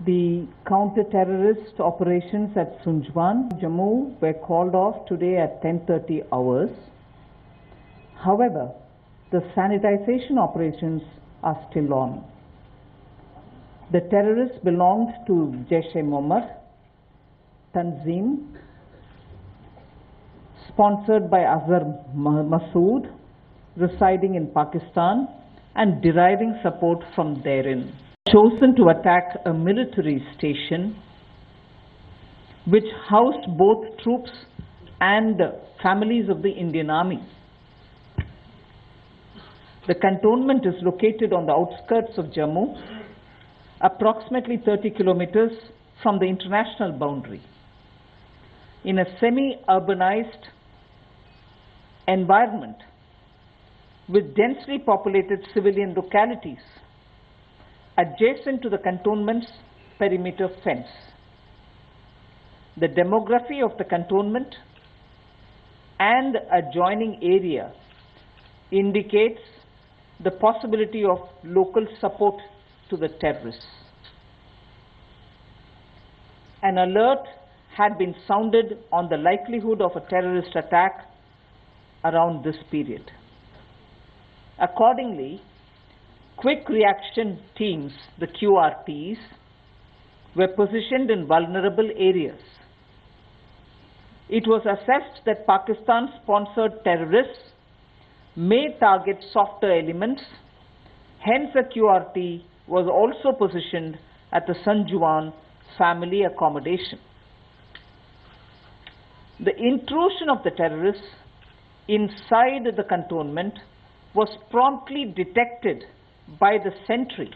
The counter-terrorist operations at Sunjwan, Jammu were called off today at 10:30 hours. However, the sanitization operations are still on. The terrorists belonged to Jaish-e-Mohammed, Tanzim, sponsored by Azhar Masood, residing in Pakistan and deriving support from therein. Chosen to attack a military station which housed both troops and families of the Indian Army. The cantonment is located on the outskirts of Jammu, approximately 30 kilometers from the international boundary, in a semi-urbanized environment with densely populated civilian localities adjacent to the cantonment's perimeter fence. The demography of the cantonment and adjoining area indicates the possibility of local support to the terrorists. An alert had been sounded on the likelihood of a terrorist attack around this period. Accordingly, quick reaction teams, the QRTs, were positioned in vulnerable areas. It was assessed that Pakistan-sponsored terrorists may target softer elements, hence a QRT was also positioned at the Sunjwan family accommodation. The intrusion of the terrorists inside the cantonment was promptly detected by the sentry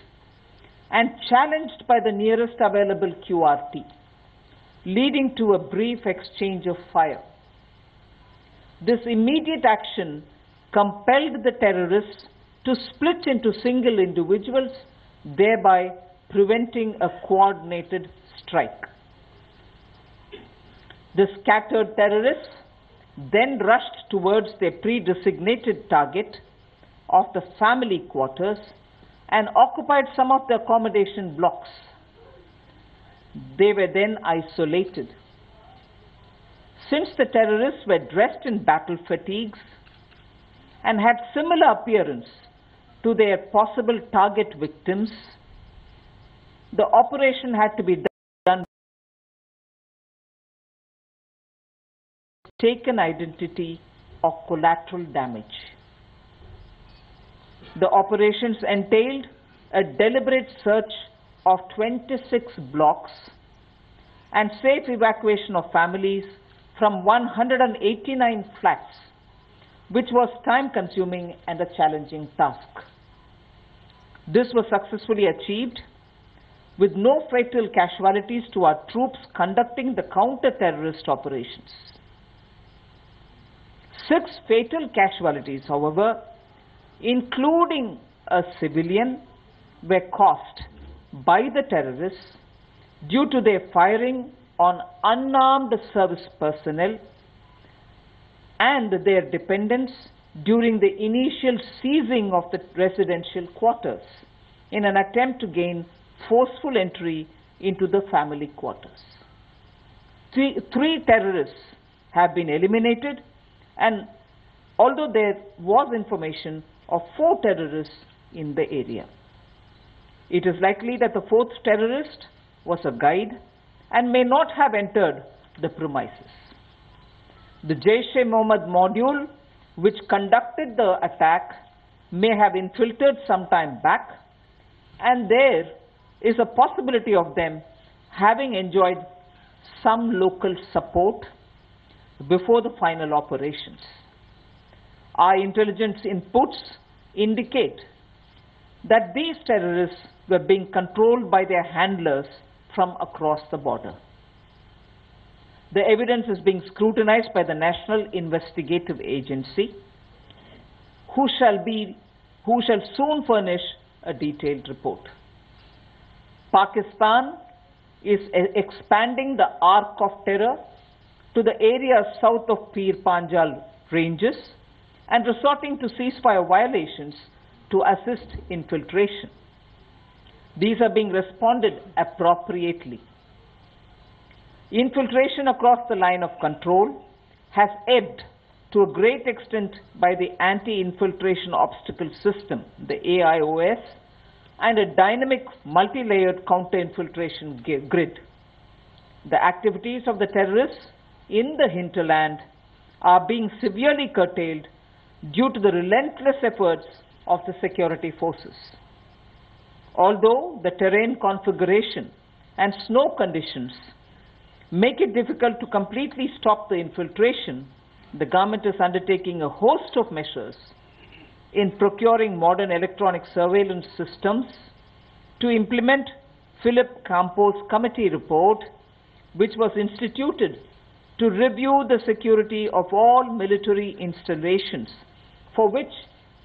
and challenged by the nearest available QRT, leading to a brief exchange of fire. This immediate action compelled the terrorists to split into single individuals, thereby preventing a coordinated strike. The scattered terrorists then rushed towards their pre-designated target of the family quarters and occupied some of the accommodation blocks. They were then isolated. Since the terrorists were dressed in battle fatigues and had similar appearance to their possible target victims, the operation had to be done with taken identity or collateral damage. The operations entailed a deliberate search of 26 blocks and safe evacuation of families from 189 flats, which was time-consuming and a challenging task. This was successfully achieved with no fatal casualties to our troops conducting the counter-terrorist operations. 6 fatal casualties, however, including a civilian, were caused by the terrorists due to their firing on unarmed service personnel and their dependents during the initial seizing of the residential quarters in an attempt to gain forceful entry into the family quarters. Three terrorists have been eliminated, and although there was information of 4 terrorists in the area, it is likely that the 4th terrorist was a guide and may not have entered the premises. The Jaish-e-Mohammed module which conducted the attack may have infiltrated some time back, and there is a possibility of them having enjoyed some local support before the final operations. Our intelligence inputs indicate that these terrorists were being controlled by their handlers from across the border. The evidence is being scrutinized by the National Investigative Agency, who shall soon furnish a detailed report. Pakistan is expanding the arc of terror to the area south of Pir Panjal ranges and resorting to ceasefire violations to assist infiltration. These are being responded appropriately. Infiltration across the line of control has ebbed to a great extent by the anti-infiltration obstacle system, the AIOS, and a dynamic multi-layered counter-infiltration grid. The activities of the terrorists in the hinterland are being severely curtailed due to the relentless efforts of the security forces. Although the terrain configuration and snow conditions make it difficult to completely stop the infiltration, the government is undertaking a host of measures in procuring modern electronic surveillance systems to implement Philip Campo's committee report, which was instituted to review the security of all military installations, for which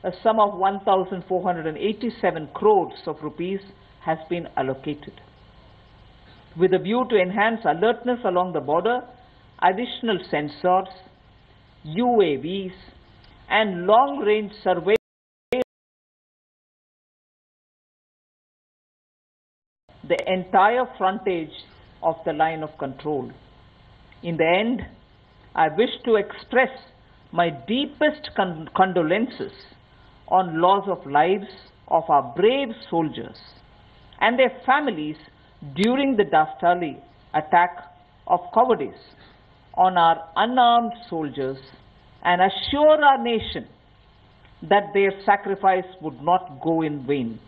a sum of 1,487 crores of rupees has been allocated. With a view to enhance alertness along the border, additional sensors, UAVs, and long-range surveillance the entire frontage of the line of control. In the end, I wish to express my deepest condolences on loss of lives of our brave soldiers and their families during the dastardly attack of cowardice on our unarmed soldiers, and assure our nation that their sacrifice would not go in vain.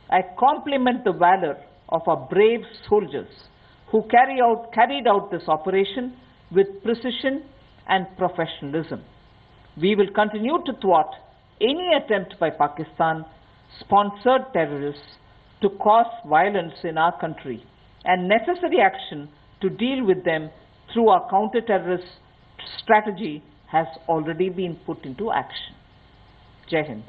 I compliment the valor of our brave soldiers who carried out this operation with precision and professionalism. We will continue to thwart any attempt by Pakistan-sponsored terrorists to cause violence in our country, and necessary action to deal with them through our counter-terrorist strategy has already been put into action. Jai Hind.